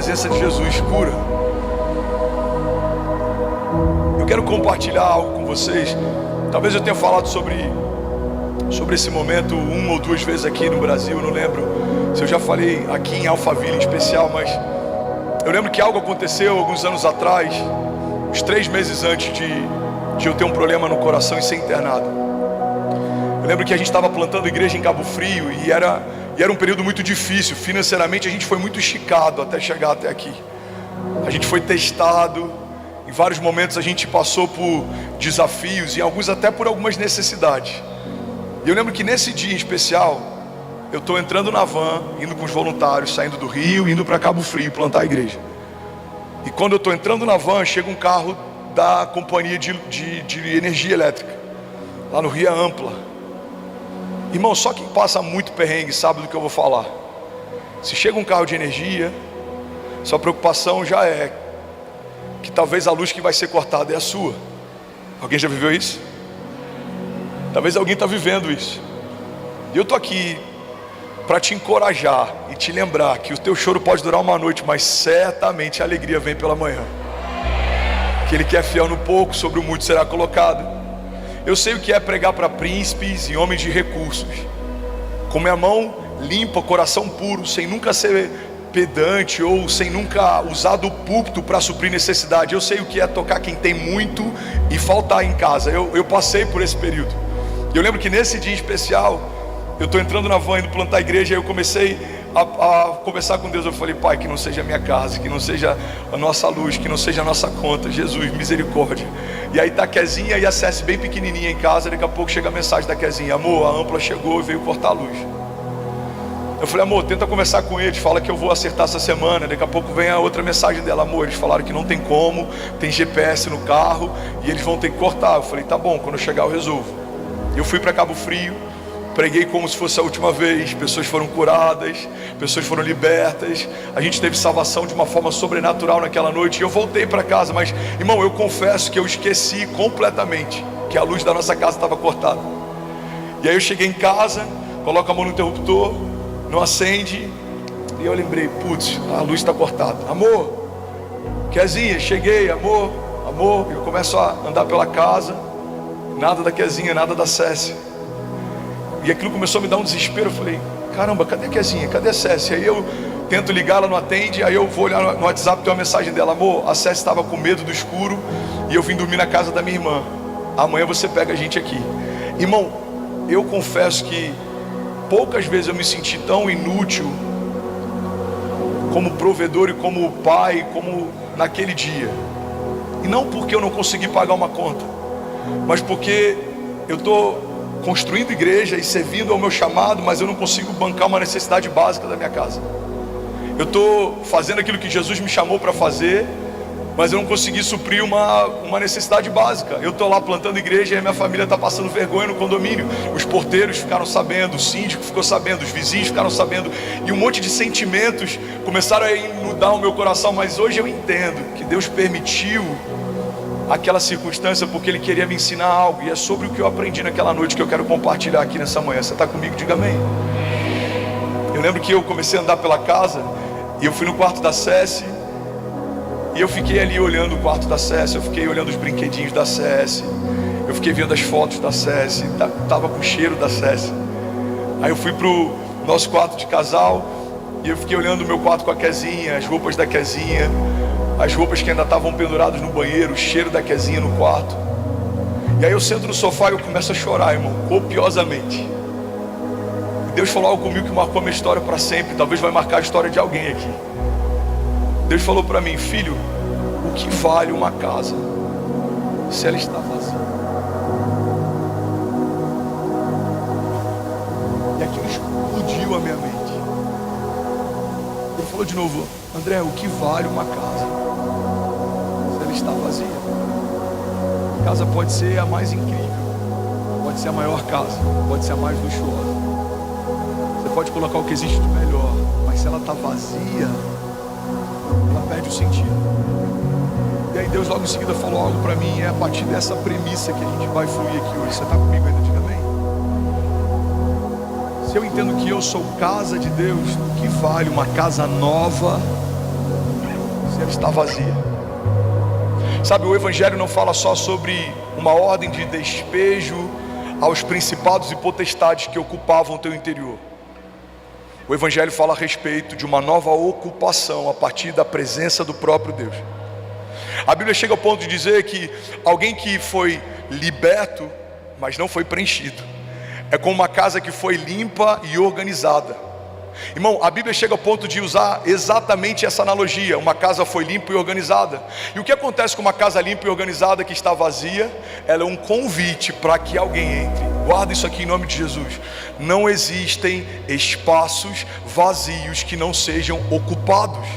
presença de Jesus cura. Eu quero compartilhar algo com vocês. Talvez eu tenha falado sobre esse momento uma ou duas vezes aqui no Brasil, eu não lembro se eu já falei aqui em Alphaville em especial, mas eu lembro que algo aconteceu alguns anos atrás, uns 3 meses antes de eu ter um problema no coração e ser internado. Eu lembro que a gente estava plantando igreja em Cabo Frio e era um período muito difícil. Financeiramente a gente foi muito esticado até chegar até aqui. A gente foi testado, em vários momentos a gente passou por desafios, e alguns até por algumas necessidades. E eu lembro que nesse dia em especial, eu estou entrando na van, indo com os voluntários, saindo do Rio, indo para Cabo Frio plantar a igreja. E quando eu estou entrando na van, chega um carro da companhia de energia elétrica, lá no Rio é Ampla. Irmão, só quem passa muito perrengue sabe do que eu vou falar. Se chega um carro de energia, sua preocupação já é que talvez a luz que vai ser cortada é a sua. Alguém já viveu isso? Talvez alguém está vivendo isso. E eu estou aqui para te encorajar e te lembrar que o teu choro pode durar uma noite, mas certamente a alegria vem pela manhã. Aquele que é fiel no pouco, sobre o muito será colocado. Eu sei o que é pregar para príncipes e homens de recursos, com minha mão limpa, coração puro, sem nunca ser pedante ou sem nunca usar do púlpito para suprir necessidade. Eu sei o que é tocar quem tem muito e faltar em casa. Eu passei por esse período. Eu lembro que nesse dia especial, eu estou entrando na van, indo plantar a igreja, e eu comecei a conversar com Deus. Eu falei: Pai, que não seja a minha casa, que não seja a nossa luz, que não seja a nossa conta. Jesus, misericórdia. E aí tá a Kezinha e a Cécia bem pequenininha em casa. Daqui a pouco chega a mensagem da Kezinha: amor, a Ampla chegou e veio cortar a luz. Eu falei: amor, tenta conversar com eles, fala que eu vou acertar essa semana. Daqui a pouco vem a outra mensagem dela: amor, eles falaram que não tem como, tem GPS no carro e eles vão ter que cortar. Eu falei: tá bom, quando eu chegar eu resolvo. Eu fui para Cabo Frio, preguei como se fosse a última vez. Pessoas foram curadas, pessoas foram libertas. A gente teve salvação de uma forma sobrenatural naquela noite. E eu voltei para casa, mas, irmão, eu confesso que eu esqueci completamente que a luz da nossa casa estava cortada. E aí eu cheguei em casa, coloco a mão no interruptor, não acende, e eu lembrei: putz, a luz está cortada. Amor, Kezinha, cheguei, amor. Eu começo a andar pela casa, nada da Kezinha, nada da Cécia. E aquilo começou a me dar um desespero. Eu falei: caramba, cadê a Kezinha? Cadê a Cécia? Aí eu tento ligar, ela não atende. Aí eu vou olhar no WhatsApp, tem uma mensagem dela: amor, a Cécia estava com medo do escuro e eu vim dormir na casa da minha irmã. Amanhã você pega a gente aqui. Irmão, eu confesso que poucas vezes eu me senti tão inútil como provedor e como pai, como naquele dia. E não porque eu não consegui pagar uma conta, mas porque eu estou construindo igreja e servindo ao meu chamado, mas eu não consigo bancar uma necessidade básica da minha casa. Eu estou fazendo aquilo que Jesus me chamou para fazer, mas eu não consegui suprir uma necessidade básica. Eu estou lá plantando igreja e a minha família está passando vergonha no condomínio. Os porteiros ficaram sabendo, o síndico ficou sabendo, os vizinhos ficaram sabendo, e um monte de sentimentos começaram a inundar o meu coração. Mas hoje eu entendo que Deus permitiu aquela circunstância porque Ele queria me ensinar algo, e é sobre o que eu aprendi naquela noite que eu quero compartilhar aqui nessa manhã. Você está comigo? Diga amém. Eu lembro que eu comecei a andar pela casa e eu fui no quarto da Cécia, e eu fiquei ali olhando o quarto da Cécia, eu fiquei olhando os brinquedinhos da Cécia, eu fiquei vendo as fotos da Cécia, estava com o cheiro da Cécia. Aí eu fui pro nosso quarto de casal e eu fiquei olhando o meu quarto com a Kezinha, as roupas da Kezinha, as roupas que ainda estavam penduradas no banheiro, o cheiro da Kezinha no quarto. E aí eu sento no sofá e eu começo a chorar, irmão, copiosamente. E Deus falou algo comigo que marcou a minha história para sempre. Talvez vai marcar a história de alguém aqui. Deus falou para mim: filho, o que vale uma casa se ela está vazia? E aquilo explodiu a minha mente. Ele falou de novo: André, o que vale uma casa se ela está vazia? A casa pode ser a mais incrível, pode ser a maior casa, pode ser a mais luxuosa, você pode colocar o que existe de melhor, mas se ela está vazia, ela perde o sentido. E aí Deus logo em seguida falou algo para mim, e é a partir dessa premissa que a gente vai fluir aqui hoje. Você está comigo ainda? Diga amém. Se eu entendo que eu sou casa de Deus, o que vale uma casa nova está vazia. Sabe, o Evangelho não fala só sobre uma ordem de despejo aos principados e potestades que ocupavam o teu interior. O Evangelho fala a respeito de uma nova ocupação a partir da presença do próprio Deus. A Bíblia chega ao ponto de dizer que alguém que foi liberto, mas não foi preenchido, é como uma casa que foi limpa e organizada. Irmão, a Bíblia chega ao ponto de usar exatamente essa analogia. Uma casa foi limpa e organizada. E o que acontece com uma casa limpa e organizada que está vazia? Ela é um convite para que alguém entre. Guarda isso aqui em nome de Jesus. Não existem espaços vazios que não sejam ocupados.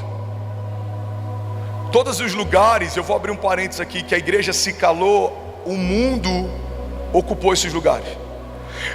Todos os lugares, eu vou abrir um parênteses aqui, que a igreja se calou, o mundo ocupou esses lugares.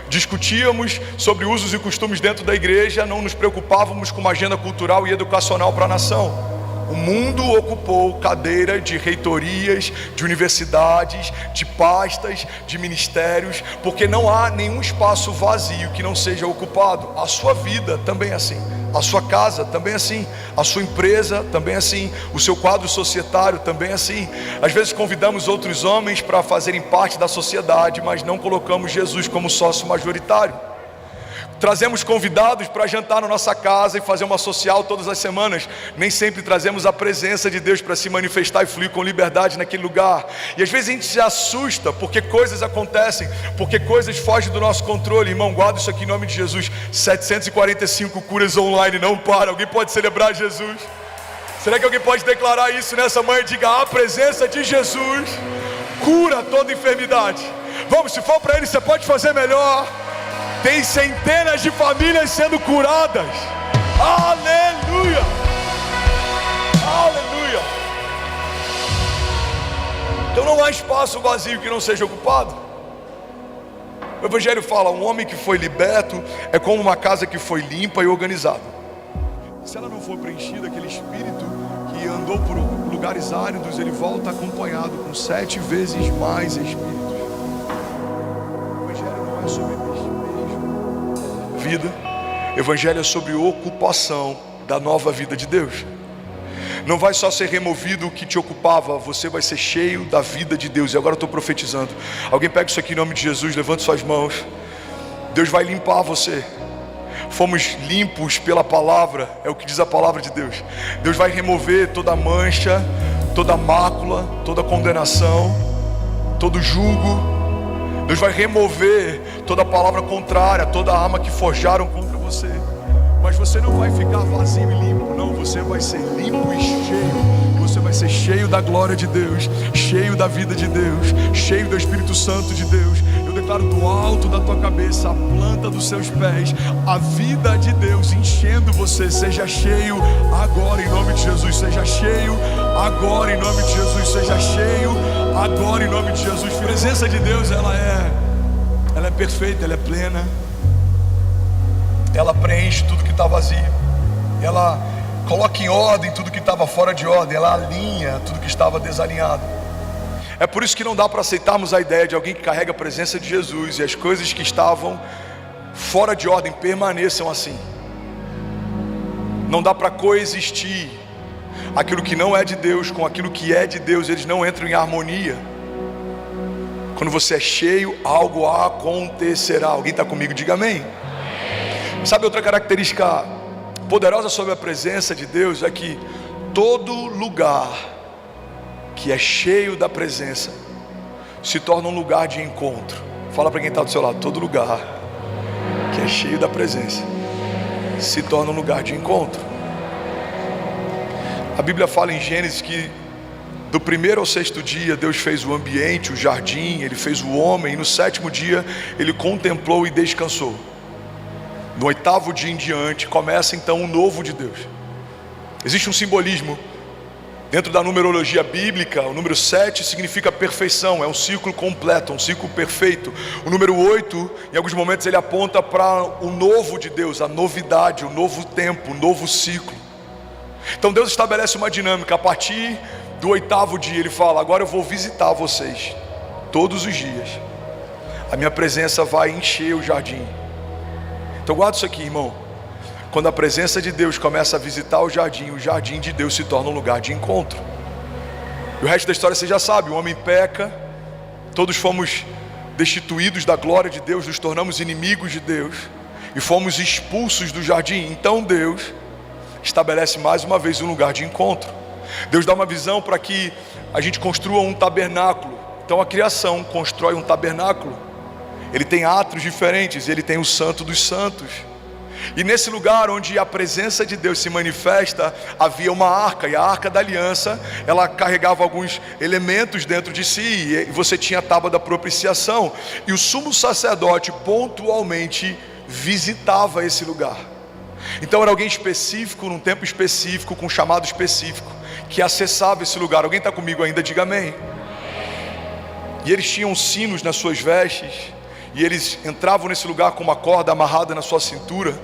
Discutíamos sobre usos e costumes dentro da igreja, não nos preocupávamos com uma agenda cultural e educacional para a nação. O mundo ocupou cadeira de reitorias, de universidades, de pastas, de ministérios, porque não há nenhum espaço vazio que não seja ocupado. A sua vida também é assim, a sua casa também é assim, a sua empresa também é assim, o seu quadro societário também é assim. Às vezes convidamos outros homens para fazerem parte da sociedade, mas não colocamos Jesus como sócio majoritário. Trazemos convidados para jantar na nossa casa e fazer uma social todas as semanas. Nem sempre trazemos a presença de Deus para se manifestar e fluir com liberdade naquele lugar. E às vezes a gente se assusta porque coisas acontecem, porque coisas fogem do nosso controle. Irmão, guarda isso aqui em nome de Jesus. 745 curas online, não para. Alguém pode celebrar Jesus? Será que alguém pode declarar isso nessa manhã? Diga: a presença de Jesus cura toda enfermidade. Vamos, se for para Ele, você pode fazer melhor. Tem centenas de famílias sendo curadas. Aleluia! Aleluia! Então não há espaço vazio que não seja ocupado. O Evangelho fala: um homem que foi liberto é como uma casa que foi limpa e organizada. Se ela não for preenchida, aquele espírito que andou por lugares áridos, ele volta acompanhado com 7 vezes mais espíritos. O Evangelho não é sobre vida, Evangelho é sobre ocupação da nova vida de Deus. Não vai só ser removido o que te ocupava, você vai ser cheio da vida de Deus. E agora eu estou profetizando. Alguém pega isso aqui em nome de Jesus, levante suas mãos. Deus vai limpar você. Fomos limpos pela palavra, é o que diz a palavra de Deus. Deus vai remover toda mancha, toda mácula, toda condenação, todo jugo. Deus vai remover toda palavra contrária, toda arma que forjaram contra você. Mas você não vai ficar vazio e limpo, não. Você vai ser limpo e cheio. Você vai ser cheio da glória de Deus, cheio da vida de Deus, cheio do Espírito Santo de Deus. Eu declaro do alto da tua cabeça, a planta dos seus pés, a vida de Deus enchendo você. Seja cheio agora em nome de Jesus. Seja cheio agora em nome de Jesus. Seja cheio agora em nome de Jesus. A presença de Deus, ela é perfeita, ela é plena. Ela preenche tudo que está vazio. Ela coloca em ordem tudo que estava fora de ordem. Ela alinha tudo que estava desalinhado. É por isso que não dá para aceitarmos a ideia de alguém que carrega a presença de Jesus e as coisas que estavam fora de ordem permaneçam assim. Não dá para coexistir aquilo que não é de Deus com aquilo que é de Deus. Eles não entram em harmonia. Quando você é cheio, algo acontecerá. Alguém está comigo? Diga amém. Sabe outra característica poderosa sobre a presença de Deus? É que todo lugar que é cheio da presença se torna um lugar de encontro. Fala para quem está do seu lado: todo lugar que é cheio da presença se torna um lugar de encontro. A Bíblia fala em Gênesis que do 1º ao 6º dia Deus fez o ambiente, o jardim, Ele fez o homem, e no 7º dia Ele contemplou e descansou. No 8º dia em diante começa então o novo de Deus. Existe um simbolismo dentro da numerologia bíblica. O número 7 significa perfeição, é um ciclo completo, um ciclo perfeito. O número 8, em alguns momentos ele aponta para o novo de Deus, a novidade, o novo tempo, o novo ciclo. Então Deus estabelece uma dinâmica. A partir do 8º dia Ele fala: agora eu vou visitar vocês todos os dias. A minha presença vai encher o jardim. Então guarda isso aqui, irmão. Quando a presença de Deus começa a visitar o jardim de Deus se torna um lugar de encontro. E o resto da história você já sabe, o homem peca, todos fomos destituídos da glória de Deus, nos tornamos inimigos de Deus e fomos expulsos do jardim. Então Deus estabelece mais uma vez um lugar de encontro. Deus dá uma visão para que a gente construa um tabernáculo. Então a criação constrói um tabernáculo. Ele tem átrios diferentes, ele tem o Santo dos Santos. E nesse lugar onde a presença de Deus se manifesta, havia uma arca, e a arca da aliança, ela carregava alguns elementos dentro de si, e você tinha a tábua da propiciação, e o sumo sacerdote pontualmente visitava esse lugar. Então era alguém específico, num tempo específico, com um chamado específico, que acessava esse lugar. Alguém está comigo ainda? Diga amém. E eles tinham sinos nas suas vestes, e eles entravam nesse lugar com uma corda amarrada na sua cintura,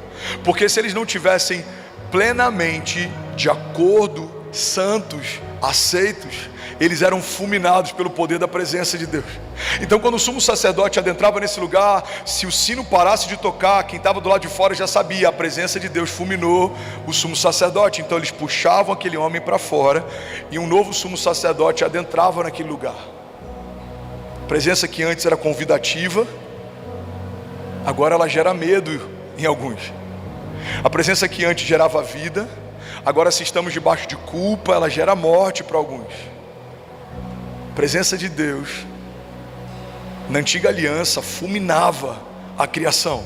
porque se eles não tivessem plenamente de acordo, santos, aceitos, eles eram fulminados pelo poder da presença de Deus. Então quando o sumo sacerdote adentrava nesse lugar, se o sino parasse de tocar, quem estava do lado de fora já sabia, a presença de Deus fulminou o sumo sacerdote. Então eles puxavam aquele homem para fora, e um novo sumo sacerdote adentrava naquele lugar. A presença que antes era convidativa, agora ela gera medo em alguns. A presença que antes gerava vida, agora, se estamos debaixo de culpa, ela gera morte para alguns. A presença de Deus na antiga aliança fulminava a criação,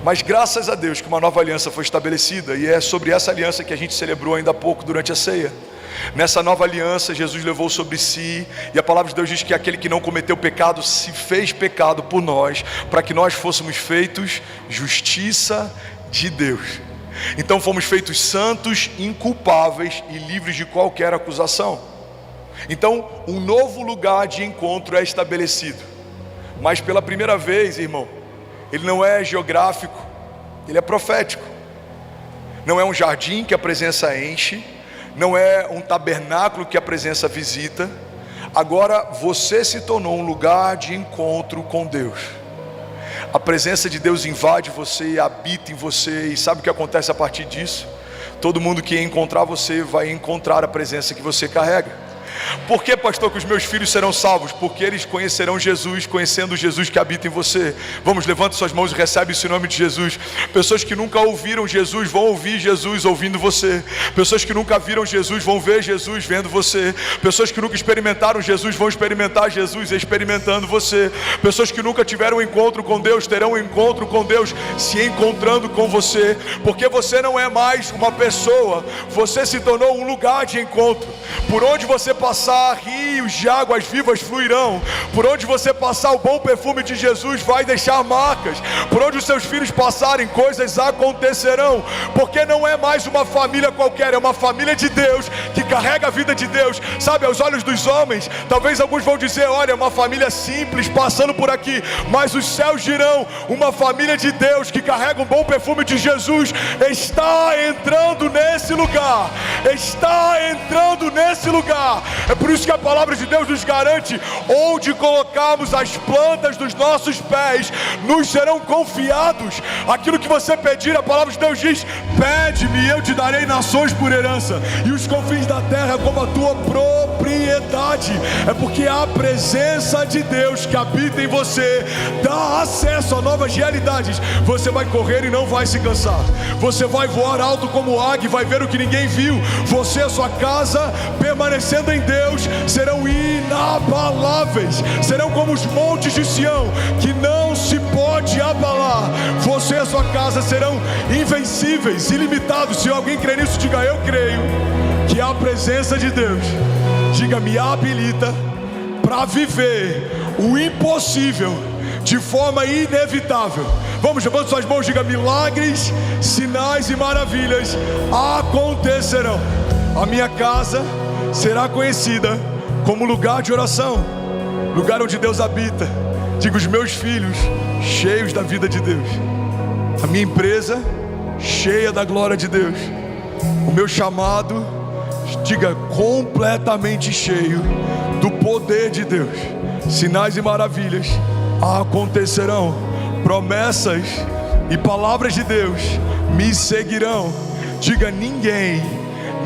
mas graças a Deus que uma nova aliança foi estabelecida, e é sobre essa aliança que a gente celebrou ainda há pouco durante a ceia. Nessa nova aliança, Jesus levou sobre si, e a palavra de Deus diz que aquele que não cometeu pecado se fez pecado por nós, para que nós fôssemos feitos justiça de Deus. Então fomos feitos santos, inculpáveis e livres de qualquer acusação. Então um novo lugar de encontro é estabelecido, mas pela primeira vez, irmão, ele não é geográfico, ele é profético. Não é um jardim que a presença enche, não é um tabernáculo que a presença visita. Agora você se tornou um lugar de encontro com Deus. A presença de Deus invade você, habita em você, e sabe o que acontece a partir disso? Todo mundo que encontrar você vai encontrar a presença que você carrega. Por que, pastor, que os meus filhos serão salvos? Porque eles conhecerão Jesus, conhecendo o Jesus que habita em você. Vamos, levante suas mãos e recebe isso em nome de Jesus. Pessoas que nunca ouviram Jesus vão ouvir Jesus ouvindo você. Pessoas que nunca viram Jesus vão ver Jesus vendo você. Pessoas que nunca experimentaram Jesus vão experimentar Jesus experimentando você. Pessoas que nunca tiveram um encontro com Deus terão um encontro com Deus se encontrando com você. Porque você não é mais uma pessoa, você se tornou um lugar de encontro. Por onde você passar, rios de águas vivas fluirão. Por onde você passar, o bom perfume de Jesus vai deixar marcas. Por onde os seus filhos passarem, coisas acontecerão. Porque não é mais uma família qualquer, é uma família de Deus, que carrega a vida de Deus. Sabe, aos olhos dos homens, talvez alguns vão dizer: olha, é uma família simples passando por aqui. Mas os céus dirão: uma família de Deus que carrega um bom perfume de Jesus está entrando nesse lugar. Está entrando nesse lugar. É por isso que a palavra de Deus nos garante: onde colocarmos as plantas dos nossos pés, nos serão confiados. Aquilo que você pedir, a palavra de Deus diz: pede-me e eu te darei nações por herança, e os confins da terra como a tua propriedade. É porque a presença de Deus que habita em você dá acesso a novas realidades. Você vai correr e não vai se cansar. Você vai voar alto como águia e vai ver o que ninguém viu. Você e a sua casa, permanecendo em Deus, serão inabaláveis. Serão como os montes de Sião, que não se pode abalar. Você e a sua casa serão invencíveis, ilimitados. Se alguém crê nisso, diga: eu creio que a presença de Deus, diga, me habilita para viver o impossível de forma inevitável. Vamos, levante suas mãos, diga: milagres, sinais e maravilhas acontecerão. A minha casa será conhecida como lugar de oração, lugar onde Deus habita. Diga: os meus filhos cheios da vida de Deus, a minha empresa cheia da glória de Deus, o meu chamado, diga, completamente cheio do poder de Deus. Sinais e maravilhas acontecerão, promessas e palavras de Deus me seguirão. Diga: ninguém,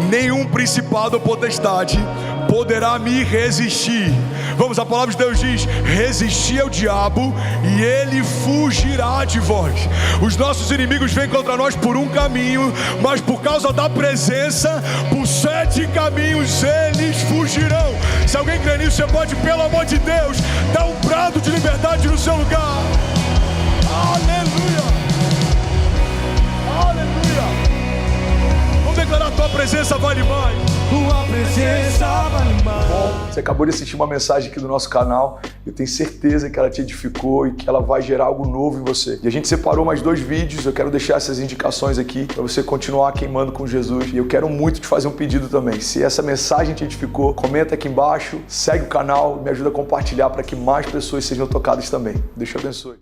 nenhum principado ou potestade poderá me resistir. Vamos, a palavra de Deus diz: resistir ao diabo e ele fugirá de vós. Os nossos inimigos vêm contra nós por um caminho, mas por causa da presença, por 7 caminhos eles fugirão. Se alguém crê nisso, você pode, pelo amor de Deus, dar um brado de liberdade no seu lugar. Aleluia, aleluia. Vamos declarar: tua presença vale mais. Tua presença vale mais. Bom, você acabou de assistir uma mensagem aqui do nosso canal. Eu tenho certeza que ela te edificou e que ela vai gerar algo novo em você. E a gente separou mais 2 vídeos. Eu quero deixar essas indicações aqui para você continuar queimando com Jesus. E eu quero muito te fazer um pedido também. Se essa mensagem te edificou, comenta aqui embaixo, segue o canal, me ajuda a compartilhar para que mais pessoas sejam tocadas também. Deus te abençoe.